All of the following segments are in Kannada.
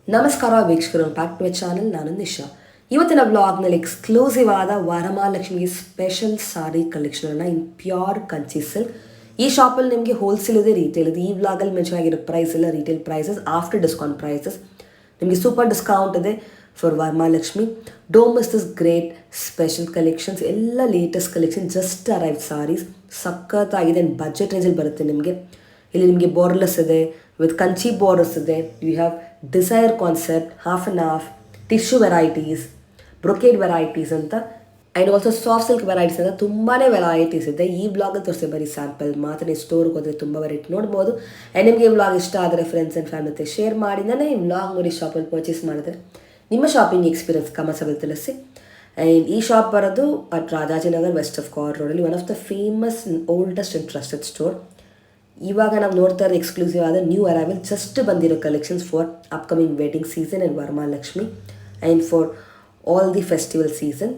ನಮಸ್ಕಾರ ವೀಕ್ಷಕರು, ಬ್ಯಾಕ್ ಟು ಚಾನಲ್. ನಾನು ನಿಶಾ. ಇವತ್ತಿನ ವ್ಲಾಗ್ನಲ್ಲಿ ಎಕ್ಸ್ಕ್ಲೂಸಿವ್ ಆದ ವರಮಹಾಲಕ್ಷ್ಮಿಗೆ ಸ್ಪೆಷಲ್ ಸಾರಿ ಕಲೆಕ್ಷನನ್ನು ಇನ್ ಪ್ಯೂರ್ ಕಂಚಿ ಸಿಲ್ಕ್. ಈ ಶಾಪಲ್ಲಿ ನಿಮಗೆ ಹೋಲ್ಸೇಲ್ ಇದೆ, ರಿಟೇಲ್ ಇದೆ. ಈ ವ್ಲಾಗಲ್ಲಿ ಮೆನ್ಷನ್ ಆಗಿರೋ ಪ್ರೈಸ್ ಎಲ್ಲ retail prices after discount prices. ನಿಮಗೆ ಸೂಪರ್ ಡಿಸ್ಕೌಂಟ್ ಇದೆ for Varamahalakshmi. Don't miss this great special collections. ಎಲ್ಲ latest collection, just arrive saris ಸಖತ್ತಾಗಿದೆ. ಬಜೆಟ್ ರೇಂಜಲ್ಲಿ ಬರುತ್ತೆ ನಿಮಗೆ. ಇಲ್ಲಿ ನಿಮಗೆ ಬಾರ್ಡರ್ಲೆಸ್ ಇದೆ, ವಿತ್ ಕಂಚಿ ಬಾರ್ಡರ್ಸ್ ಇದೆ. You have desire concept, half and half, tissue varieties, brocade varieties ಅಂತ, and also soft silk varieties ಅಂತ ತುಂಬಾ ವೆರೈಟೀಸ್ ಇದೆ. ಈ ವ್ಲಾಗಲ್ಲಿ ತೋರಿಸಿ ಬರೀ ಸ್ಯಾಂಪಲ್ ಮಾತ್ರ. ನೀವು ಸ್ಟೋರ್ಗೆ ಹೋದರೆ ತುಂಬ ವೆರೈಟಿ ನೋಡ್ಬೋದು. ಆ್ಯಂಡ್ ನಿಮಗೆ ಈ ವ್ಲಾಗ್ ಇಷ್ಟ ಆದರೆ ಫ್ರೆಂಡ್ಸ್ ಆ್ಯಂಡ್ ಫ್ಯಾಮಿಲಿ ಜೊತೆ ಶೇರ್ ಮಾಡಿ. ನಾನು ಈ ವ್ಲಾಗ್ ನೋಡಿ ಶಾಪಲ್ಲಿ ಪರ್ಚೇಸ್ ಮಾಡಿದ್ರೆ ನಿಮ್ಮ ಶಾಪಿಂಗ್ ಎಕ್ಸ್ಪೀರಿಯನ್ಸ್ ಕಮೆಂಟ್ಸಲ್ಲಿ ತಿಳಿಸಿ. ಆ್ಯಂಡ್ ಈ ಶಾಪ್ ಬರೋದು at Rajajinagar, west of chord ರೋಡಲ್ಲಿ, one of the famous oldest and trusted store. ಇವಾಗ ನಾವು ನೋಡ್ತಾ ಇರೋದು ಎಕ್ಸ್ಕ್ಲೂಸಿವ್ ಆದ ನ್ಯೂ ಅರೈವಲ್, ಜಸ್ಟ್ ಬಂದಿರೋ collections for upcoming wedding season and Varamahalakshmi and for all the festival season.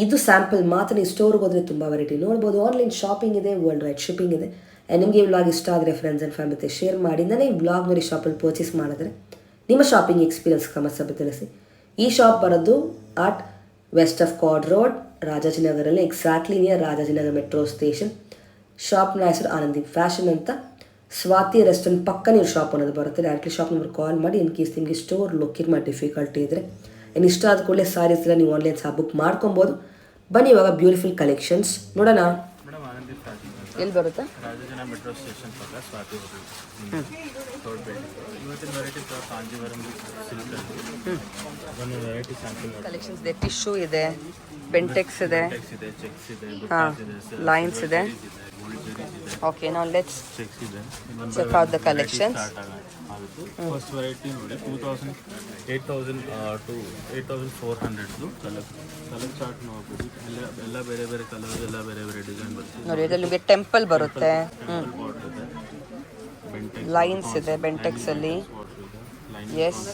ಇದು ಸ್ಯಾಂಪಲ್ ಮಾತ್ರ. ನೀವು ಸ್ಟೋರ್ಗೆ ಹೋದರೆ ತುಂಬ ವೆರೈಟಿ ನೋಡ್ಬೋದು. ಆನ್ಲೈನ್ ಶಾಪಿಂಗ್ ಇದೆ, ವರ್ಲ್ಡ್ ವೈಡ್ ಶಿಪ್ಪಿಂಗ್ ಇದೆ. ಆ್ಯಂಡ್ ನಿಮಗೆ ಈ ವ್ಲಾಗ್ ಇಷ್ಟ ಆದರೆ ಫ್ರೆಂಡ್ಸ್ ಆ್ಯಂಡ್ ಫ್ಯಾಮಿಲಿ ಜೊತೆ ಶೇರ್ ಮಾಡಿ. ನಾನು ಈ ವ್ಲಾಗ್ ನೋಡಿ ಶಾಪಲ್ಲಿ ಪರ್ಚೇಸ್ ಮಾಡಿದ್ರೆ ನಿಮ್ಮ ಶಾಪಿಂಗ್ ಎಕ್ಸ್ಪೀರಿಯನ್ಸ್ ಕಮೆಂಟ್ಸಲ್ಲಿ ತಿಳಿಸಿ. ಈ ಶಾಪ್ ಬರೋದು at west of chord road, ರಾಜಾಜಿನಗರಲ್ಲಿ, exactly near Rajajinagar metro station. ಶಾಪ್ನ ಹೆಸರು ಆನಂದಿ ಫ್ಯಾಷನ್ ಅಂತ. ಸ್ವಾತಿ ರೆಸ್ಟೋರೆಂಟ್ ಪಕ್ಕ ನೀವು ಶಾಪ್ ಅನ್ನೋದು ಬರುತ್ತೆ. ಡೈರೆಕ್ಟ್ಲಿ ಶಾಪ್ ನಂಬರ್ ಕಾಲ್ ಮಾಡಿ. ಇನ್ ಕೇಸ್ ನಿಮಗೆ ಸ್ಟೋರ್ ಲೊಕೇಟ್ ಮಾಡಿ ಡಿಫಿಕಲ್ಟಿ ಇದ್ದರೆ, ಇನ್ನು ಇಷ್ಟ ಆದ ಕೂಡಲೇ ಸಾರೀಸ್ ಎಲ್ಲ ನೀವು ಆನ್ಲೈನ್ ಸಹ ಬುಕ್ ಮಾಡ್ಕೊಬೋದು. ಬನ್ನಿ ಇವಾಗ ಬ್ಯೂಟಿಫುಲ್ ಕಲೆಕ್ಷನ್ಸ್ ನೋಡೋಣ. ಎಲ್ಲಿ ಬರುತ್ತೆ? ಮೆಟ್ರೋ ಸ್ಟೇಷನ್ ಪಕ್ಕ ಸ್ವಾತಿ ಕಲೆಕ್ಷನ್ಸ್ ಇದೆ, ಟಿಶ್ಯೂ ಇದೆ, ಬೆಂಟೆಕ್ಸ್ ಇದೆ, ಲೈನ್ಸ್ ಇದೆ. Okay, now let's check out the collections. First variety ನೋಡಿ 8,000 to 8,400 ಕಲರ್ ಚಾರ್ಟ್ ನೋಡ್ಬೋದು. ಎಲ್ಲ ಬೇರೆ ಬೇರೆ ಕಲರ್, ಎಲ್ಲ ಬೇರೆ ಬೇರೆ ಡಿಸೈನ್ ಬರುತ್ತೆ ನೋಡಿ. ಇದರಲ್ಲಿ ನಿಮಗೆ ಟೆಂಪಲ್ ಬರುತ್ತೆ, ಲೈನ್ಸ್ ಇದೆ ಬೆಂಟೆಕ್ಸ್ ಅಲ್ಲಿ. ಎಸ್,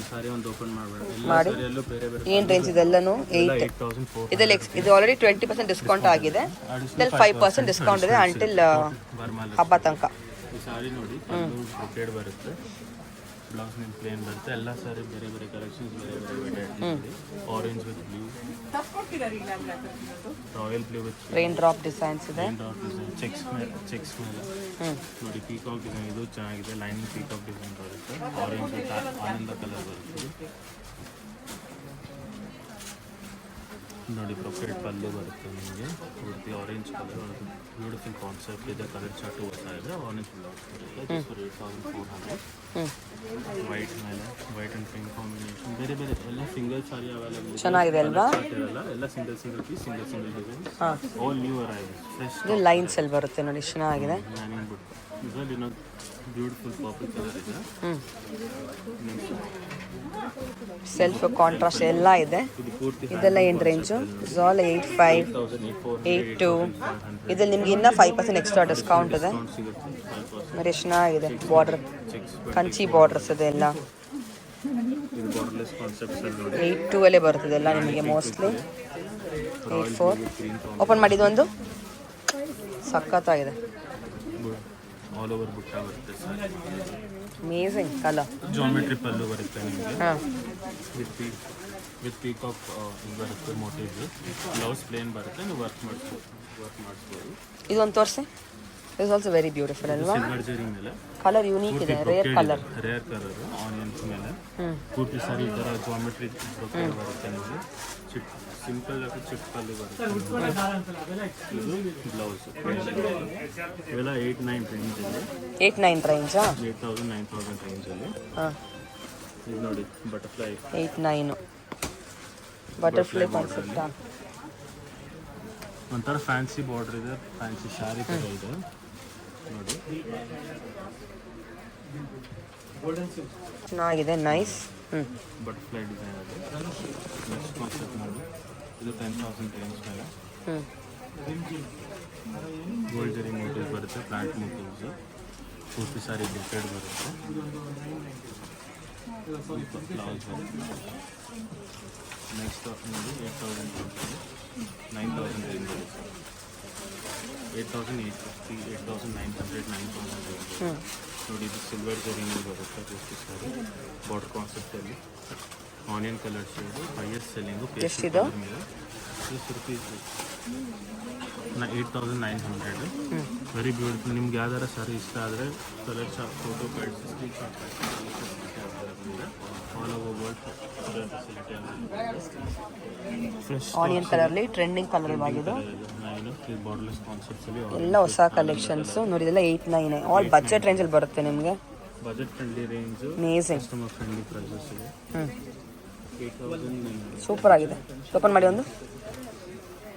ಸಾರಿ ಒಂದು ಓಪನ್ ಮಾಡಿ. ಏನು ರೇಂಜ್ ಇದೆಲ್ಲನೂ? 8,000. ಇದರಲ್ಲಿ ಇದು ಆಲ್ರೆಡಿ 20% ಡಿಸ್ಕೌಂಟ್ ಆಗಿದೆ. ಇದರಲ್ಲಿ 5% ಡಿಸ್ಕೌಂಟ್ ಇದೆ ಅಂಟಿಲ್ ಹಬ್ಬ ತನಕ. ಈ ಸಾರಿ ನೋಡಿ, ಬ್ರೊಕೇಡ್ ಬರುತ್ತೆ, ಬ್ಲೌಸ್ ನಿಮ್ಮ ಪ್ಲೇನ್ ಬರುತ್ತೆ. ಎಲ್ಲ ಸಾರಿ ಬೇರೆ ಬೇರೆ ಕಲೆಕ್ಷನ್ಸ್, ಬೇರೆ ಬೇರೆ orange with blue, royal blue with rain drop designs ಇದೆ. ಚೆಕ್ಸ್ ಮೇಲೆ ನೋಡಿ, ಪೀಕಾಕ್ ಡಿಸೈನ್ ಇದು ಚೆನ್ನಾಗಿದೆ. ಲೈನಿಂಗ್ ಪೀಕಾಕ್ ಡಿಸೈನ್ ಬರುತ್ತೆ. ಆರೆಂಜ್ ವಿತ್ ಆನಂದ ಕಲರ್ ಬರುತ್ತೆ ನೋಡಿ. ಬ್ರೊಕೇಡ್ ಪಲ್ಲು ಬರುತ್ತೆ ನಿಮಗೆ, ಪೂರ್ತಿ ಆರೆಂಜ್ ಕಲರ್. ಬ್ಯೂಟಿಫುಲ್ ಕಾನ್ಸೆಪ್ಟ್ ಇದೆ. ಕಲರ್ ಚಾರ್ಟ್ ಬರ್ತಾ ಇದೆ. ಆರೆಂಜ್ ಬ್ಲೌಸ್ ಬರುತ್ತೆ. 8,400. ವೈಟ್ ಮೇಲೆ ವೈಟ್ ಆ್ಯಂಡ್ ಪಿಂಕ್ ಕಾಂಬಿನೇಷನ್. ಬೇರೆ ಬೇರೆ ಎಲ್ಲ ಸಿಂಗಲ್ ಸಾರಿ ಅವೈಲೇಬಲ್ ಚೆನ್ನಾಗಿದೆ ಅಲ್ವಾ? ಎಲ್ಲ single piece, single design, all new arrival. Fresh lines ಅಲ್ಲಿ ಬರುತ್ತೆ ನೋಡಿ, ಚೆನ್ನಾಗಿದೆ. ಲೈನಿಂಗ್ ಬಿಟ್ಟು ಇದರಲ್ಲಿ ಇನ್ನೊಂದು ಬ್ಯೂಟಿಫುಲ್ ಪರ್ಪಲ್ ಕಲರ್ ಇದೆ. ಸೆಲ್ಫ್ ಕಾಂಟ್ರಾಸ್ಟ್ ಎಲ್ಲ ಇದೆ. ಇದೆಲ್ಲ ಏನು ರೇಂಜು? ಆಲ್ 8,500, 8,200. ಇದ್ರಲ್ಲಿ ನಿಮ್ಗೆ ಇನ್ನೂ 5% ಎಕ್ಸ್ಟ್ರಾ ಡಿಸ್ಕೌಂಟ್ ಇದೆ. మరి ಚೆನ್ನಾಗಿದೆ. ಬಾರ್ಡರ್ ಕಂಚಿ ಬಾರ್ಡರ್ಸ್ ಇದೆ ಎಲ್ಲ. 8,200 ಅಲ್ಲೇ ಬರ್ತದೆ ಎಲ್ಲ ನಿಮಗೆ ಮೋಸ್ಟ್ಲಿ. 8,400 ಓಪನ್ ಮಾಡಿದ್ದು ಒಂದು ಸಖತ್ತಾಗಿದೆ. ಆಲ್ ಓವರ್ ಬುಟ್ಟ ಬರುತ್ತೆ ಸರ್. Amazing colour. ಜಾಮೆಟ್ರಿ ಪಲ್ಲು ಬರುತ್ತೆ ನಿಮಗೆ. ಹಾಂ, ವಿತ್ ಪೀಕಾಕ್ ಬರುತ್ತೆ ಮೋಟಿವ್. ಬ್ಲೌಸ್ ಪ್ಲೇನ್ ಬರುತ್ತೆ, ನೀವು ವರ್ಕ್ ಮಾಡಿಸ್ಬೋದು. ಇದೊಂದು ತೋರಿಸಿ. ಇಸ್ ಆಲ್ಸೋ ವೆರಿ ಬ್ಯೂಟಿಫುಲ್ ಅಲ್ವಾ? ಸಿಲ್ವರ್ ಜರಿ ಮೇಲೆ ಕಲರ್ ಯೂನಿಕ್ ಇದೆ, ರೇರ್ ಕಲರ್. ಆನಿಯನ್ಸ್ ಮೇಲೆ ಪೂರ್ತಿ ಸಾರಿ ಈ ಥರ ಜಾಮೆಟ್ರಿ ಬ್ರೊಕೇಡ್ ಬರುತ್ತೆ ನಿಮಗೆ. ಸಿಂಪಲ್ ಆಗಿ ಚಿಪ್ ಪಲ್ಲು ಬರುತ್ತೆ. ಬ್ಲೌಸ್ ಇವೆಲ್ಲ 8,900 ರೇಂಜ್ ಇದೆ. 8,900 ರೇಂಜಾ? 8,000, 9,000 ರೇಂಜಲ್ಲಿ. ಹಾಂ, ಇದು ನೋಡಿ ಬಟರ್ಫ್ಲೈ. 8,900 ಬಟರ್ಫ್ಲೈ ಕಾನ್ಸೆಪ್ಟಾ? ಒಂಥರ ಫ್ಯಾನ್ಸಿ ಬಾರ್ಡರ್ ಇದೆ, ಫ್ಯಾನ್ಸಿ ಶಾರಿ ಥರ ಇದೆ ನೋಡಿ. ಚೆನ್ನಾಗಿದೆ, ನೈಸ್. ಬಟರ್ಫ್ಲೈ ಡಿಸೈನ್ ಇದೆ. ನೆಕ್ಸ್ಟ್ ಕಾನ್ಸೆಪ್ಟ್ ನೋಡಿ, ಇದು 10,000 ರೇಂಜ್ ಮೇಲೆ. ಗೋಲ್ಡ್ ಜರಿ ಮೋಟಿವ್ಸ್ ಬರುತ್ತೆ, ಪ್ಲಾಂಟ್ ಮೋಟಿವ್ಸ್. ಪೂರ್ತಿ ಸಾರಿ ಬ್ರೊಕೇಡ್ ಬರುತ್ತೆ. ಬ್ಲೌಸ್ ಬರುತ್ತೆ. ನೆಕ್ಸ್ಟ್ ನೋಡಿ 8,000 ರೇಂಜ್, 9,000 ರೇಂಜ್ ಬರುತ್ತೆ. 8850, 8900, 9000 ಹ್ಞೂ ನೋಡಿ. ಇದು ಸಿಲ್ವರ್ ಜರಿನಲ್ಲಿ ಬರುತ್ತೆ ಜಸ್ಟ್ ಸಾರಿ ಬಾರ್ಡರ್ ಕಾನ್ಸೆಪ್ಟಲ್ಲಿ. Onion colour shade, highest selling ಎಷ್ಟಿದು? ಮೇಲೆ ಜಸ್ಟ್ ರುಪೀಸ್ 8900. Very beautiful. ನಿಮ್ಗೆ ಯಾವ್ದಾರ ಸಾರಿ ಇಷ್ಟ ಆದರೆ ಕಲರ್ ಶಾಪ್ ಫೋಟೋ ಕಳಿಸಿ screenshot all over world facility fresh onion ಕಲರ್ಲಿ ಟ್ರೆಂಡಿಂಗ್ ಕಲರ್ ಇವಾಗಿದ್ದು ಬಾರ್ಡರ್ಲೆಸ್ ಕಾನ್ಸೆಪ್ಟ್ಸಲ್ಲಿ ಎಲ್ಲ ಹೊಸ ಕಲೆಕ್ಷನ್ಸು ನೋಡಿ. ಇದೆಲ್ಲ 899 ಆಲ್ ಬಜೆಟ್ ರೇಂಜಲ್ಲಿ ಬರುತ್ತೆ ನಿಮಗೆ. Budget friendly range, amazing. Customer friendly prices ಇದೆ. ಹ್ಞೂ 8900 ಸೂಪರ್ ಆಗಿದೆ. ಓಪನ್ ಮಾಡಿ ಒಂದು.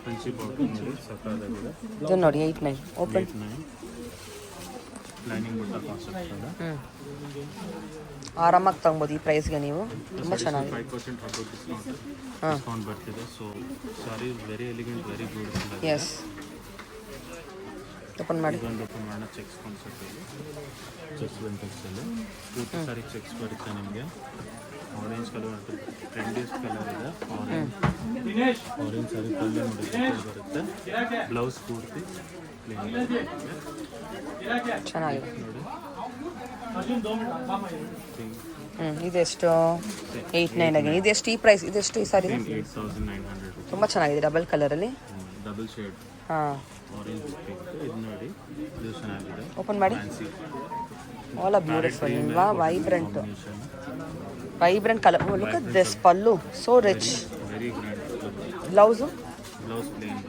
ಕಂಚಿ ಬಾರ್ಡರ್ ನೋಡಿ ಸಕ್ಕತ್ತಾಗಿದೆ. ಇದು ನೋಡಿ 89 ಓಪನ್. 89 ಲೈನಿಂಗ್ ಬುಟ್ಟ ಕಾನ್ಸೆಪ್ಟ್ ಇದೆ. ಹ್ಞೂ ಆರಾಮಾಗಿ ತೊಗೊಬೋದು ಈ ಪ್ರೈಸ್ಗೆ ನೀವು. ತುಂಬ ಚೆನ್ನಾಗಿದೆ. 5% ಅಬೌಟ್ ಡಿಸ್ಕೌಂಟ್ ಬರ್ತಿದೆ. So sorry very elegant, very beautiful ಆಗಿದೆ. ಎಸ್ ಓಪನ್ ಮಾಡಿ. ಇದೊಂದು ಓಪನ್ ಮಾಡೋಣ. ಚೆಕ್ಸ್ ಕಾನ್ಸೆಪ್ಟ್ ಇದೆ. ಚೆಕ್ಸ್ ಬೆಂಟೆಕ್ಸಲ್ಲಿ ಪೂರ್ತಿ ಸಾರಿ ಚೆಕ್ಸ್ ಬರುತ್ತೆ ನಿಮಗೆ. ಆರೆಂಜ್ ಕಲರ್ ಅಂತ ಟ್ರೆಂಡಿಯಸ್ಟ್ ಕಲರ್ ಇದೆ. ಆರೆಂಜ್ ಸಾರಿ ಪಲ್ಲೆ ನೋಡಿ ಬರುತ್ತೆ. ಬ್ಲೌಸ್ ಪೂರ್ತಿ ಪ್ಲೇನ್ ಚೆನ್ನಾಗಿದೆ. ನೋಡಿ. ಇದೆಷ್ಟು 89 ಇದೆಷ್ಟು ಈ ಪ್ರೈಸ್? ಇದೆಷ್ಟು ಈ ಸಾರಿ? 8900 ತುಂಬ ಚೆನ್ನಾಗಿದೆ ಡಬಲ್ ಕಲರಲ್ಲಿ. ಡಬಲ್ ಶೇಡ್ ಹಾಂ ಆರೆಂಜ್ ಪಿಂಕ್. ಇದು ನೋಡಿ, ಇದು ಚೆನ್ನಾಗಿದೆ. ಓಪನ್ ಮಾಡಿ. ಫ್ಯಾನ್ಸಿ ಆಲ್ ಆ ಬ್ಯೂಟಿಫುಲ್ ಅಲ್ವಾ? Vibrant colour. Look at this pallu, so rich. Very grand. Blouse blouse plain.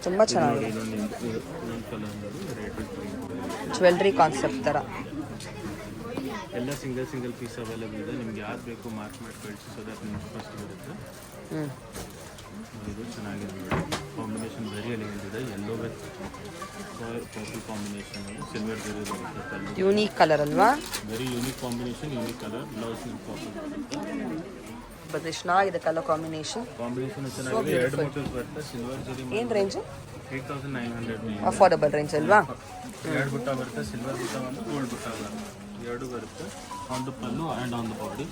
ತುಂಬ ಚೆನ್ನಾಗಿದೆ. ಇನ್ನೊಂದು ಕಲರ್ ನೋಡಿ, ರೆಡ್ ಗ್ರೀನ್. ಜ್ಯುವೆಲ್ರಿ ಕಾನ್ಸೆಪ್ಟ್ ಥರ ಎಲ್ಲ ಸಿಂಗಲ್ ಪೀಸ್ ಅವೈಲೇಬಲ್ ಇದೆ. ನಿಮ್ಗೆ ಯಾವ್ದು ಬೇಕು ಮಾರ್ಕ್ ಮಾಡಿ ಕಳಿಸಿ, ಸೊ ದಟ್ ನಿಮ್ಗೆ ಫಸ್ಟ್ ಬರುತ್ತೆ. ಇದು ಚೆನ್ನಾಗಿದೆ ನೋಡಿ. ಕಾಂಬಿನೇಷನ್ ವೆರಿ ಎಲಿಗೆಂಟ್ ಇದೆ. Yellow with purple combination, silver ಜರಿ ಬರುತ್ತೆ. ಯೂನಿಕ್ ಕಲರ್ ಅಲ್ವಾ? Very unique combination, unique colour. Blouse ನಿಮ್ಗೆ ಪರ್ಪಲ್ ಬರುತ್ತೆ. ಎಷ್ಟು ಚೆನ್ನಾಗಿದೆ ಕಲರ್ ಕಾಂಬಿನೇಷನ್. ಚೆನ್ನಾಗಿದೆ. ಎರಡು ಮೋಟಿವ್ಸ್ ಬರುತ್ತೆ. ಸಿಲ್ವರ್ ಜರಿ ಏನು ರೇಂಜು? 8900. ಅಫೋರ್ಡಬಲ್ ರೇಂಜ್ ಅಲ್ವಾ? ಎರಡು ಬುಟ್ಟ ಬರುತ್ತೆ. ಸಿಲ್ವರ್ ಬುಟ್ಟ ಒಂದು, ಗೋಲ್ಡ್ ಬುಟ್ಟ ಬರುತ್ತೆ. ಎರಡು ಬರುತ್ತೆ on the pallu and on the body.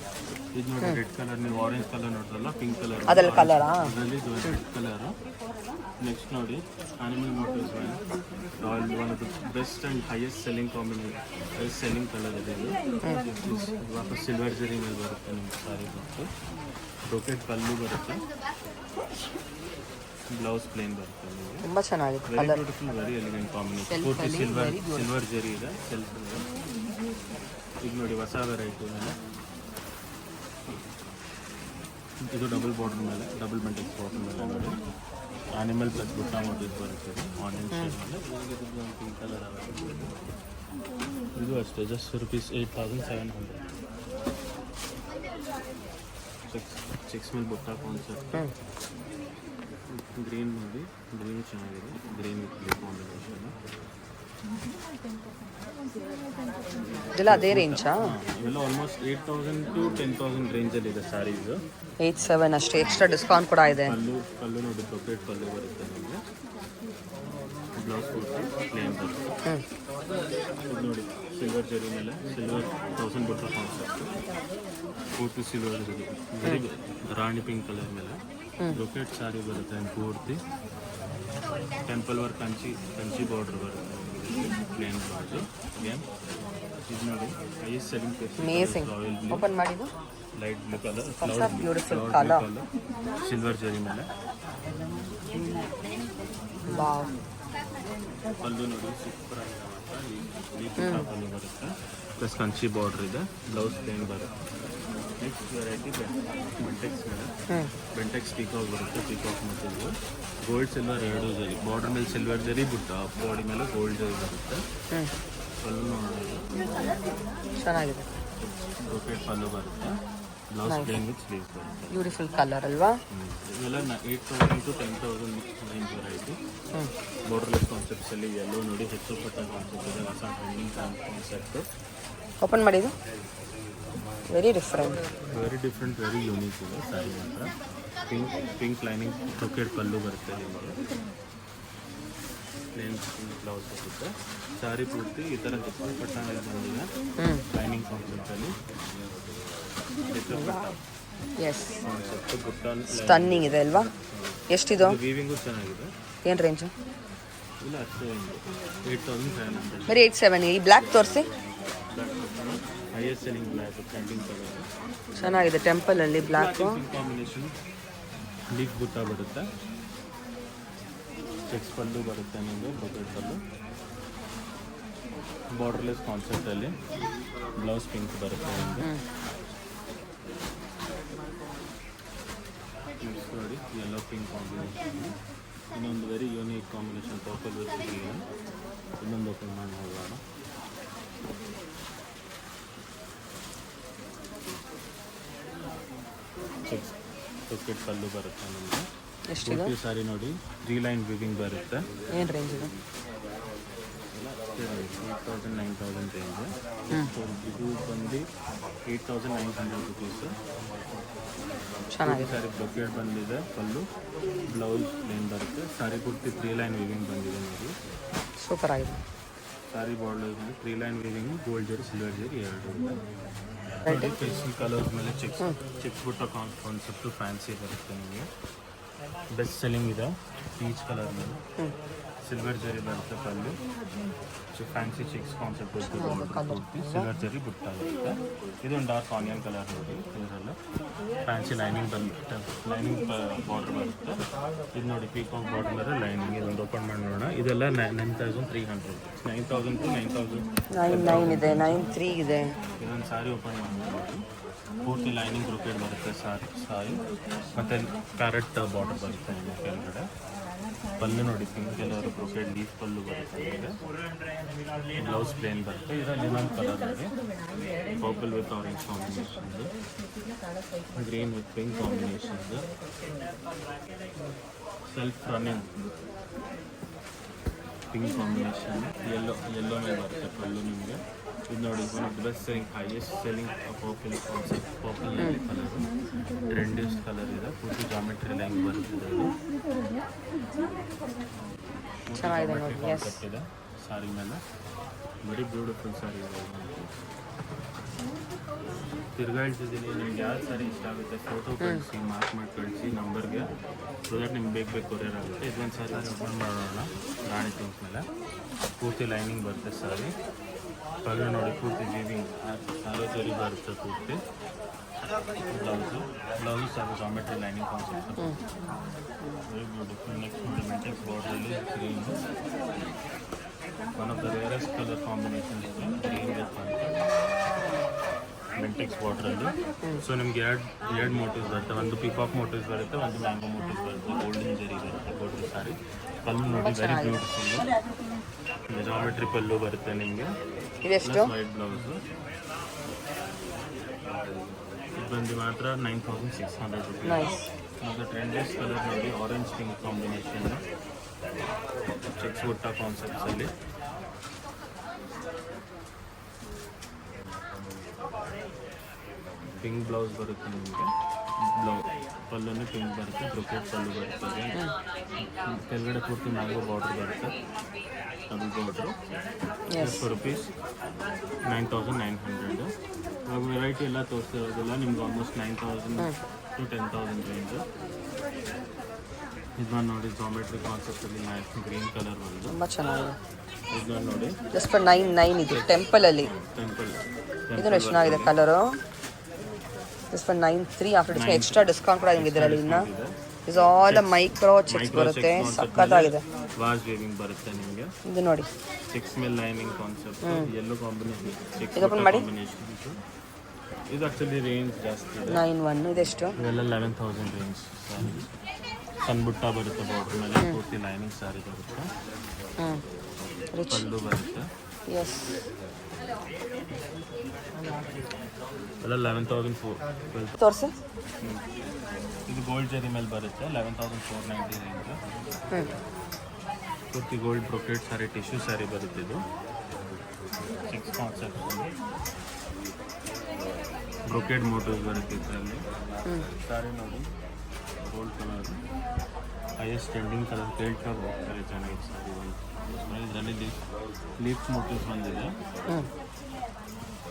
ಇದು ನೋಡಿ ರೆಡ್ ಕಲರ್. ನೀವು ಆರೆಂಜ್ ಕಲರ್ ನೋಡ್ರಲ್ಲ, ಪಿಂಕ್ ಕಲರ್ ಅದರಲ್ಲಿ ಕಲರಾ? ಅದರಲ್ಲಿ ಇದು ರೆಡ್ ಕಲರು. ನೆಕ್ಸ್ಟ್ ನೋಡಿ animal motives all one of the best and highest selling colour ಇದೆ ಇದು. ವಾಪಸ್ ಸಿಲ್ವರ್ ಜರಿ ಮೇಲೆ ಬರುತ್ತೆ ನಿಮ್ಗೆ ಸಾರಿ ಬರುತ್ತೆ. ಬ್ರೊಕೆಟ್ ಪಲ್ಲು ಬರುತ್ತೆ. ಬ್ಲೌಸ್ ಪ್ಲೇನ್ ಬರುತ್ತೆ. ತುಂಬ ಚೆನ್ನಾಗಿದೆ very colour. Beautiful, very elegant combination. ಪೂರ್ತಿ ಸಿಲ್ವರ್ ಜರಿ ಇದೆ. ಸೆಲ್ಫ್ ಇದೆ. ಇದು ನೋಡಿ ಹೊಸ ವೆರೈಟಿ ಮೇಲೆ. ಇದು ಡಬಲ್ ಬಾರ್ಡರ್ ಮೇಲೆ, ಡಬಲ್ ಬೆಂಟೆಕ್ಸ್ ಬಾರ್ಡರ್ ಮೇಲೆ ನೋಡಿ. ಆನಿಮಲ್ ಪ್ಲಸ್ ಬುಟ್ಟ ಮೋಟಿವ್ಸ್ ಬರುತ್ತೆ. ಆರೆಂಜ್ ಶೇಡ್ ಮೇಲೆ. Pink colour available. ಇದು ಅಷ್ಟೇ, ಜಸ್ಟ್ ರುಪೀಸ್ 8700. ಚೆಕ್ಸ್ ಮೇಲೆ ಬುಟ್ಟ ಕಾನ್ಸೆಪ್ಟ್. ಗ್ರೀನ್ ನೋಡಿ, ಗ್ರೀನ್ ಚೆನ್ನಾಗಿದೆ. Green with blue combination. ಇದೆಲ್ಲ ಅದೇ ರೇಂಜಾ? ಇವೆಲ್ಲ ಆಲ್ಮೋಸ್ಟ್ 8000 to 10000 ರೇಂಜಲ್ಲಿ ಸ್ಯಾರೀಸು. 87 ಅಷ್ಟೇ. ಎಕ್ಸ್ಟ್ರಾ ಡಿಸ್ಕೌಂಟ್ ಕೂಡ ಇದೆ. ಪಲ್ಲು ನೋಡಿ, ಬ್ರೊಕೆಟ್ ಪಲ್ಲು ಬರುತ್ತೆ ನಿಮಗೆ. ಬ್ಲೌಸ್ ಪೂರ್ತಿ ಪ್ಲೇನ್ ಬರುತ್ತೆ. ಇದು ನೋಡಿ ಸಿಲ್ವರ್ ಜರಿ ಮೇಲೆ, ಸಿಲ್ವರ್ 1000 ಬುಟ್ಟ ಕಾನ್ಸೆಪ್ಟ್. ಪೂರ್ತಿ silver zari, very rani pink colour ಮೇಲೆ ಬ್ರೊಕೆಟ್ ಸ್ಯಾರಿ ಬರುತ್ತೆ. ಪೂರ್ತಿ ಟೆಂಪಲ್ ವರ್ಕ್ ಕಂಚಿ ಬಾರ್ಡರ್ ಬರುತ್ತೆ. Plain blouse. ಅಗೇನ್ ಇದು ನೋಡಿ highest selling piece. Amazing. Open ಮಾಡಿದ್ದು light blue colour, beautiful colour. Silver zari ಮೇಲೆ. ವಾವ್. ಪಲ್ಲು ನೋಡಿ ಸೂಪರ್ ಆಗಿದೆ. ಈ ಪಲ್ಲು ಬರುತ್ತೆ. ಪ್ಲಸ್ ಕಂಚಿ ಬಾರ್ಡರ್ ಇದೆ. ಬ್ಲೌಸ್ ಪ್ಲೇನ್ ಬರುತ್ತೆ. ನೆಕ್ಸ್ಟ್ ವೆರೈಟಿ ಬೆಂಟೆಕ್ಸ್ ಮೇಲೆ. ಬೆಂಟೆಕ್ಸ್ ಪೀಕಾಕ್ ಬರುತ್ತೆ. ಪೀಕಾಕ್ ಮತ್ತು ಗೋಲ್ಡ್ ಸಿಲ್ವರ್ ಎರಡು ಜರಿ. ಬಾರ್ಡರ್ ಮೇಲೆ ಸಿಲ್ವರ್ ಜರಿ, ಬುಟ್ಟ ಬಾಡಿ ಮೇಲೆ ಗೋಲ್ಡ್ ಜರಿ ಬರುತ್ತೆ. ಪಲ್ಲು ನೋಡಿ ಚೆನ್ನಾಗಿದೆ. ಬ್ರೊಕೆಟ್ ಪಲ್ಲು ಬರುತ್ತೆ. ಬ್ಲೌಸ್ ಪ್ಲೇನ್ ವಿತ್ ಸ್ಲೀವ್ಸ್ ಬರುತ್ತೆ. ಬ್ಯೂಟಿಫುಲ್ ಕಲರ್ ಅಲ್ವಾ? ಇವೆಲ್ಲ 8000 to 10000 ರೇಂಜ್ ವೆರೈಟಿ. ಬಾರ್ಡರ್ಲೆಸ್ ಕಾನ್ಸೆಪ್ಟ್ಸಲ್ಲಿ ಎಲ್ಲೋ ನೋಡಿ ಹೆಚ್ಚು ಪಟ್ಟ ಕಾನ್ಸೆಪ್ಟ್ ಇದೆ. ಹೊಸ ಟ್ರೆಂಡಿಂಗ್ ಕಾನ್ಸೆಪ್ಟ್. ಓಪನ್ ಮಾಡಿದ್ದು ವೆರಿ ಡಿಫ್ರೆಂಟ್, ವೆರಿ ಯೂನಿಕ್ ಇದೆ ಸ್ಯಾರಿ ಮಾತ್ರ. ಪಿಂಕ್ ಲೈನಿಂಗ್ ಬ್ರೊಕೆಟ್ ಪಲ್ಲು ಬರುತ್ತೆ ನಿಮಗೆ. ಪ್ಲೇನ್ ಬ್ಲೌಸ್ ಬರುತ್ತೆ. ಸ್ಯಾರಿ ಪೂರ್ತಿ ಈ ಥರ ಪಟ್ಟ ಬಂದಿದೆ. ಲೈನಿಂಗ್ ಕಾನ್ಸೆಪ್ಟಲ್ಲಿ ಎಸ್ ಕಾನ್ಸೆಪ್ಟ್ ಬುಟ್ಟ ಸ್ಟನ್ನಿಂಗ್ ಇದೆ ಅಲ್ವಾ? ಎಷ್ಟಿದು? ವೀವಿಂಗು ಚೆನ್ನಾಗಿದೆ. ಏನು ರೇಂಜು? ಇಲ್ಲ ಅಷ್ಟೇ 8500. ಬರೀ 87. ಈ ಬ್ಲ್ಯಾಕ್ ತೋರಿಸಿ. Highest selling black trending colour ಚೆನ್ನಾಗಿದೆ. ಟೆಂಪಲಲ್ಲಿ ಬ್ಲ್ಯಾಕು. ಕಾಂಬಿನೇಷನ್ ಲೀಫ್ ಬುಟ್ಟ ಬರುತ್ತೆ, ಚೆಕ್ಸ್ ಪಲ್ಲು ಬರುತ್ತೆ ನಿಮಗೆ, ಬ್ರೊಕೆಟ್ ಪಲ್ಲು, ಬಾರ್ಡರ್ಲೆಸ್ ಕಾನ್ಸೆಪ್ಟಲ್ಲಿ ಬ್ಲೌಸ್ ಪಿಂಕ್ ಬರುತ್ತೆ ನಿಮಗೆ. ನೆಕ್ಸ್ಟ್ ನೋಡಿ ಯೆಲ್ಲೋ ಪಿಂಕ್ ಕಾಂಬಿನೇಷನ್, ಇನ್ನೊಂದು very unique combination purple with green. ಇನ್ನೊಂದು ಓಪನ್ ಮಾಡಿ ನೋಡೋಣ. ಚೆಕ್ಸ್ ಬ್ರೊಕೆಟ್ ಪಲ್ಲು ಬರುತ್ತೆ ನಿಮಗೆ. ಎಷ್ಟಿದೆ? ಸಾರಿ ನೋಡಿ 3 ಲೈನ್ ವಿವಿಂಗ್ ಬರುತ್ತೆ. ಏನು ರೇಂಜ್ ಇದೆ? 8,000 9,000 ರೇಂಜ್. ಇದು ಬಂದು 8,900 ರುಪೀಸ್. ಚೆನ್ನಾಗಿದೆ. ಸಾರಿ ಬ್ರೊಕೆಟ್ ಬಂದಿದೆ, ಪಲ್ಲು ಬ್ಲೌಸ್ ಪ್ಲೇನ್ ಬರುತ್ತೆ. ಸಾರಿ ಪೂರ್ತಿ 3 ಲೈನ್ ವಿವಿಂಗ್ ಬಂದಿದೆ ನೋಡಿ, ಸೂಪರ್ ಆಗಿದೆ. ಸಾರಿ ಬಾರ್ಡರ್ 3 ಲೈನ್ ವಿವಿಂಗ್, ಗೋಲ್ಡ್ ಜರಿ ಸಿಲ್ವರ್ ಜರಿ ಎರಡು. ಪೇಸ್ಟಲ್ ಕಲರ್ಸ್ ಮೇಲೆ ಚೆಕ್ಸ್ ಬುಟ್ಟ ಕಾನ್ಸೆಪ್ಟು ಫ್ಯಾನ್ಸಿ ಬರುತ್ತೆ ನಿಮಗೆ. ಬೆಸ್ಟ್ ಸೆಲ್ಲಿಂಗ್ ಇದೆ ಪೀಚ್ ಕಲರ್ ಮೇಲೆ, ಸಿಲ್ವರ್ ಜರಿ ಬರುತ್ತೆ ಪಲ್ಲು, ಫ್ಯಾನ್ಸಿ ಚೆಕ್ಸ್ ಕಾನ್ಸೆಪ್ಟ್ ಪೂರ್ತಿ ಸಿಲ್ವರ್ ಜರಿ ಬುಟ್ಟ ಬರುತ್ತೆ. ಇದೊಂದು ಡಾರ್ಕ್ ಆನಿಯನ್ ಕಲರ್ ನೋಡಿ, ಇದರಲ್ಲ ಫ್ಯಾನ್ಸಿ ಲೈನಿಂಗ್ ಬಂದುಬಿಟ್ಟು ಲೈನಿಂಗ್ ಬಾರ್ಡರ್ ಬರುತ್ತೆ. ಇದು ನೋಡಿ ಪೀಕಾಕ್ ಬಾರ್ಡರ್ ಮೇಲೆ ಲೈನಿಂಗ್. ಇದೊಂದು ಓಪನ್ ಮಾಡಿ ನೋಡೋಣ. ಇದೆಲ್ಲ 9,300 9,000 to 9,000. 9 ಇದೆ, 93 ಇದೆ. ಇದೊಂದು ಸಾರಿ ಓಪನ್ ಮಾಡಿ ನೋಡಿ, ಪೂರ್ತಿ ಲೈನಿಂಗ್ ಬ್ರೊಕೆಟ್ ಬರುತ್ತೆ ಸಾರಿ ಮತ್ತು ಪ್ಯಾರೆಟ್ ಬಾರ್ಡರ್ ಬರುತ್ತೆ ನಿಮಗೆ ಕೆಳಗಡೆ. ಪಲ್ಲು ನೋಡಿ pink colour brocade leaf pallu ಬರುತ್ತೆ ನಿಮಗೆ. ಬ್ಲೌಸ್ ಪ್ಲೇನ್ ಬರುತ್ತೆ. ಇದರಲ್ಲಿ ಇನ್ನೊಂದು ಕಲರ್ ನೋಡಿ, ಪರ್ಪಲ್ ವಿತ್ ಆರೆಂಜ್ ಕಾಂಬಿನೇಷನ್ದು, ಗ್ರೀನ್ ವಿತ್ ಪಿಂಕ್ ಕಾಂಬಿನೇಷನ್ದು, self running pink combination, yellow ಮೇಲೆ ಬರುತ್ತೆ ಪಲ್ಲು ನಿಮಗೆ. ಇದು ನೋಡಿ one of the best selling highest selling purple concept. ಪರ್ಪಲ್ನಲ್ಲಿ ಕಲರು ಟ್ರೆಂಡಿಯಸ್ಟ್ ಕಲರ್ ಇದೆ, ಪೂರ್ತಿ ಜಾಮೆಟ್ರಿ ಲೈನ್ ಬರುತ್ತೆ. ಕಾನ್ಸೆಪ್ಟ್ ಇದೆ ಸಾರಿ ಮೇಲೆ, ವೆರಿ ಬ್ಯೂಟಿಫುಲ್ ಸಾರಿ ಇದೆ. ತಿರ್ಗಾಡ್ತಿದ್ದೀನಿ, ನಿಮ್ಗೆ ಯಾವ ಸಾರಿ ಇಷ್ಟ ಆಗುತ್ತೆ ಫೋಟೋ ಕಳಿಸಿ, ಮಾರ್ಕ್ ಮಾಡಿ ಕಳಿಸಿ ನಂಬರ್ಗೆ, ಸೊ ದಟ್ ನಿಮ್ಗೆ ಬೇಕು ಕೊರಿಯರ್ ಆಗುತ್ತೆ. ಇದೊಂದು ಸಾರಿ ಓಪನ್ ಮಾಡೋಣ. ರಾಣಿ ಪಿಂಕ್ ಮೇಲೆ ಪೂರ್ತಿ ಲೈನಿಂಗ್ ಬರುತ್ತೆ ಸಾರಿ. ಪಲ್ಲು ನೋಡಿ ಪೂರ್ತಿ ವೀವಿಂಗ್ ಸಾರಿ ಜರಿ ಬರುತ್ತೆ ಪೂರ್ತಿ. Blouse sari geometry lining concept, very beautiful. Next ನೋಡಿ ಮೆಂಟೆಕ್ಸ್ ಬಾರ್ಡ್ರಲ್ಲಿ green, one of the rarest colour combination ಇದೆ, ಗ್ರೀನ್ ವಿತ್ ಮೆಂಟೆಕ್ಸ್ ಬಾರ್ಡ್ರಲ್ಲಿ. ಸೊ ನಿಮ್ಗೆ ಎರಡು ಮೋಟಿವ್ಸ್ ಬರುತ್ತೆ, ಒಂದು ಪಿಕಾಕ್ ಮೋಟಿವ್ಸ್ ಬರುತ್ತೆ, ಒಂದು ಮ್ಯಾಂಗೋ ಮೋಟಿವ್ಸ್ ಬರುತ್ತೆ, ಗೋಲ್ಡನ್ ಜರಿ ಬರುತ್ತೆ ಗೋಲ್ಡನ್ ಸಾರಿ. ಪಲ್ಲು ನೋಡಿ ವೆರಿ ಬ್ಯೂಟಿಫುಲ್ಲು, ಜಾಮೆಟ್ರಿ ಪಲ್ಲು ಬರುತ್ತೆ ನಿಮಗೆ. ಇದೆಷ್ಟು? White blouse. ಇದು ಬಂದು ಮಾತ್ರ 9,600 ರುಪೀಸ್. ಮತ್ತು ಟ್ರೆಂಡಿಯಸ್ಟ್ ಕಲರ್ ನೋಡಿ ಆರೆಂಜ್ ಪಿಂಕ್ ಕಾಂಬಿನೇಷನ್, ಚೆಕ್ಸ್ ಬುಟ್ಟ ಕಾನ್ಸೆಪ್ಟ್ಸಲ್ಲಿ. ಪಿಂಕ್ ಬ್ಲೌಸ್ ಬರುತ್ತೆ ನಿಮಗೆ, ಪಲ್ಲುನು ಪಿಂಕ್ ಬರುತ್ತೆ, ಬ್ರೊಕೆಟ್ ಪಲ್ಲು ಬರುತ್ತೆ, ಕೆಳಗಡೆ ಪೂರ್ತಿ ಮ್ಯಾಂಗೋ ಬಾರ್ಡರ್ ಬರುತ್ತೆ, ಡಬಲ್ ಬಾರ್ಡ್ರು. ರುಪೀಸ್ 9,900. ಇವಾಗ ವೆರೈಟಿ ಎಲ್ಲ ತೋರಿಸ್ತಿರೋದಿಲ್ಲ ನಿಮ್ಗೆ, ಆಲ್ಮೋಸ್ಟ್ 9,000 to 10,000 ರೇಂಜು. ಇದನ್ನ ನೋಡಿ ಜಾಮೆಟ್ರಿ ಕಾನ್ಸೆಪ್ಟಲ್ಲಿ ಗ್ರೀನ್ ಕಲರ್ ಒಂದು ತುಂಬ ಚೆನ್ನಾಗಿದೆ. ಇದನ್ನ ನೋಡಿ ಜಸ್ಟ್ ಫಾರ್ 9,9 ಇದು ಟೆಂಪಲಲ್ಲಿ. ಟೆಂಪಲ್ ಇದು ಎಷ್ಟು ಚೆನ್ನಾಗಿದೆ colour. Just for 9,3 after discount extra discount ಕೂಡ ನಿಮಗೆ ಇದರಲ್ಲಿ. ಇನ್ನು ಇಸ್ ಆಲ್ ಮೈಕ್ರೋ ಚೆಕ್ಸ್ ಬರುತ್ತೆ, ಸಕ್ಕತ್ತಾಗಿದೆ. ವಾಸ್ ವೇವಿಂಗ್ ಬರುತ್ತೆ ನಿಮಗೆ. ಇದು ನೋಡಿ ಚೆಕ್ಸ್ ಮೇಲೆ lining concept, yellow combination cheques combination. ಇದು ಆಕ್ಚುಲಿ ರೇಂಜ್ ಜಾಸ್ತಿ ಇದೆ, 9,1. ಇದೆಷ್ಟು? ಇದೆಲ್ಲ 11,000 ರೇಂಜ್. ಸಣ್ಣ ಬುಟ್ಟ ಬರುತ್ತೆ ಬಾರ್ಡರ್ ಮೇಲೆ, ಪೂರ್ತಿ ಲೈನಿಂಗ್ ಸಾರಿ ಬರುತ್ತೆ, ಪಲ್ಲು ಬರುತ್ತೆ. ಎಸ್, ಎಲ್ಲ 11,400 ತೋರಿಸಿ. ಇದು ಗೋಲ್ಡ್ ಜರಿ ಮೇಲೆ ಬರುತ್ತೆ, 11,490 ರೇಂಜ್. ಪೂರ್ತಿ ಗೋಲ್ಡ್ ಬ್ರೊಕೆಟ್ ಸಾರಿ, ಟಿಶ್ಯೂ ಸಾರಿ ಬರುತ್ತೆ. ಇದು ಚೆಕ್ಸ್ ಕಾನ್ಸೆಪ್ಟ್, ಬ್ರೊಕೆಟ್ ಮೋಟಿವ್ಸ್ ಬರುತ್ತೆ ಇದರಲ್ಲಿ. ಸಾರಿ ನೋಡಿ gold colour, highest trending colour, ಕೇಳ್ಕೊಂಡು ಹೋಗ್ತಾರೆ ಚೆನ್ನಾಗಿದೆ ಸಾರಿ. ಒಂದು ಇದರಲ್ಲಿ ಲೀಫ್ ಮೋಟಿವ್ಸ್ ಬಂದಿದೆ.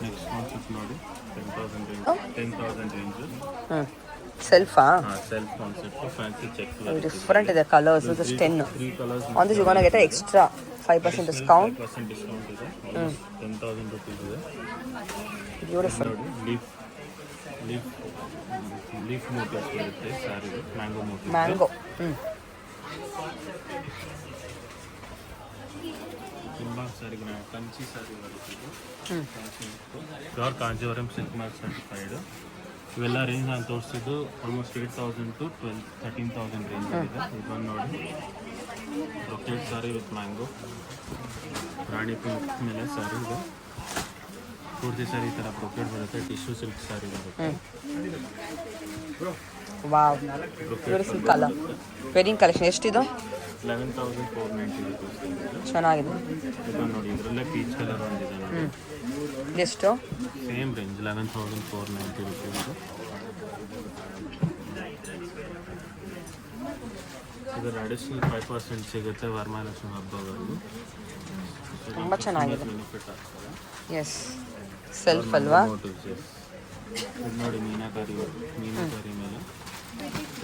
ನೆಕ್ಸ್ಟ್ ಕಾನ್ಸೆಪ್ಟ್ ನೋಡಿ 10,000 ರೇಂಜ್. ಸೆಲ್ಫಾ self concept fancy checks different ಇದೆ colours just 10 3 colours on this you gonna get extra 5% discount 5% discount ಇದೆ 10,000 rupees ಇದೆ ಬ್ಯೂಟಿಫುಲ್ ನೋಡಿ ಲೀಫ್ ಮೋಟಿವ್ಸ್ ಬರುತ್ತೆ ಸ್ಯಾರಿ ಮ್ಯಾಂಗೋ ಮೋಟಿವ್ ಮ್ಯಾಂಗೋ ತುಂಬ ಸ್ಯಾರಿ ಕಂಚಿ ಸ್ಯಾರಿ ಬರುತ್ತೆ pure Kanjeevaram silk mark certified ಇವೆಲ್ಲ ರೇಂಜ್ ನಾನು ತೋರಿಸಿದ್ದು ಆಲ್ಮೋಸ್ಟ್ 8,000 to 13,000 ರೇಂಜ್ ಇದೆ ಇದನ್ನು ನೋಡಿ brocade sari with mango rani pink ಮೇಲೆ ಸ್ಯಾರಿ ಇದೆ ಪೂರ್ತಿ ಸ್ಯಾರಿ ಈ ಥರ ಬ್ರೊಕೆಟ್ ಬರುತ್ತೆ ಟಿಶ್ಯೂ ಸಿಲ್ಕ್ ಸ್ಯಾರಿ ಬರುತ್ತೆ wow beautiful colour wedding collection ಎಷ್ಟಿದು 11,490 rupees ಚೆನ್ನಾಗಿದೆ ಇದನ್ನು ನೋಡಿ ಇದರಲ್ಲೇ ಪೀಚ್ ಕಲರ್ ಒಂದಿದೆ ನೋಡಿ ಎಷ್ಟು ಸೇಮ್ ರೇಂಜ್ 11,490 rupees ಇದರ ಅಡಿಷನಲ್ 5% ಸಿಗುತ್ತೆ ವರಮಹಾಲಕ್ಷ್ಮಿ ಹಬ್ಬವರೆಗೂ ತುಂಬ ಚೆನ್ನಾಗಿದೆ ಬೆನಿಫಿಟ್ ಆಗ್ತದೆ ಎಸ್ ಸೆಲ್ಫ್ ಅಲ್ವಾ ಮೋಟಿವ್ಸ್ ಇದು ನೋಡಿ ಮೀನಾಕಾರಿ ಮೇಲೆ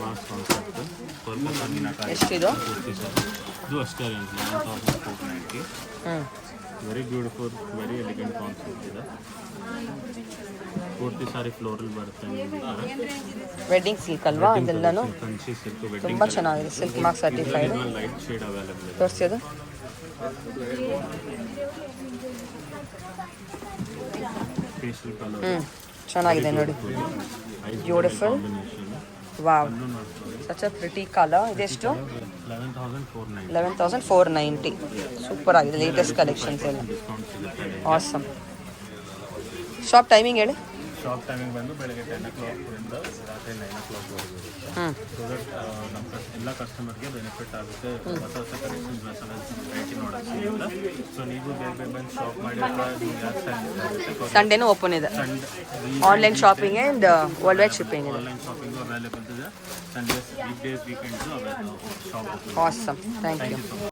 ಮಾಸ್ ಕಾನ್ಸೆಪ್ಟ್ ಕೋಲ್ಕತ್ತಾ ಮೀನಾಕಾರಿ ಎಷ್ಟಿದು ಪೂರ್ತಿ ಸರ್ ಇದು ಅಷ್ಟೇ range 11,490 very beautiful very elegant concept ಇದೆ ಪೂರ್ತಿ ಸಾರಿ ಫ್ಲೋರಲ್ ಬರುತ್ತೆ ವೆಡ್ಡಿಂಗ್ ಸಿಲ್ಕ್ ಅಲ್ವಾ ಇದೆಲ್ಲನೂ ಕಂಚಿ ಸಿಲ್ಕ್ ತುಂಬ ವೆಡ್ಡಿಂಗ್ ಚೆನ್ನಾಗಿದೆ silk mark certified light shade available ಇದೆ ತೋರಿಸಿ ಅದು ಫೇಶಿಯಲ್ ಕಲರ್ ಚೆನ್ನಾಗಿದೆ ನೋಡಿ beautiful wow such a pretty colour ಇದೆಷ್ಟು 11,490 11,490 ಸೂಪರ್ ಆಗಿದೆ ಲೇಟೆಸ್ಟ್ ಕಲೆಕ್ಷನ್ಸ್ ಎಲ್ಲ ಡಿಸ್ಕೌಂಟ್ ಸಿಗುತ್ತೆ ಆಸಮ್ ಶಾಪ್ ಟೈಮಿಂಗ್ ಹೇಳಿ ಶಾಪ್ ಟೈಮಿಂಗ್ ಬಂದು ಬೆಳಗ್ಗೆ 10 o'clock ರಾತ್ರಿ 9 o'clock ವರೆಗೂ ಇರುತ್ತೆ ಸೊ ದಟ್ ನಮ್ಮ ಎಲ್ಲ ಕಸ್ಟಮರ್ಗೆ ಬೆನಿಫಿಟ್ ಆಗುತ್ತೆ ಹೊಸ ಹೊಸ ಕಲೆಕ್ಷನ್ಸ್ ಹೊಸ ವೆರೈಟಿ ನೋಡೋಕ್ಕೆ ಸಿಗುತ್ತೆ ಸೊ ನೀವು ಬೇಗ ಬಂದು ಶಾಪ್ ಮಾಡಿ ಸಂಡೇನೂ ಓಪನ್ ಇದೆ online shopping and world wide shipping ಇದೆ ಆನ್ಲೈನ್ ಶಾಪಿಂಗು ಅವೈಲೇಬಲ್ ಇದೆ Sundays weekdays weekends shop awesome thank you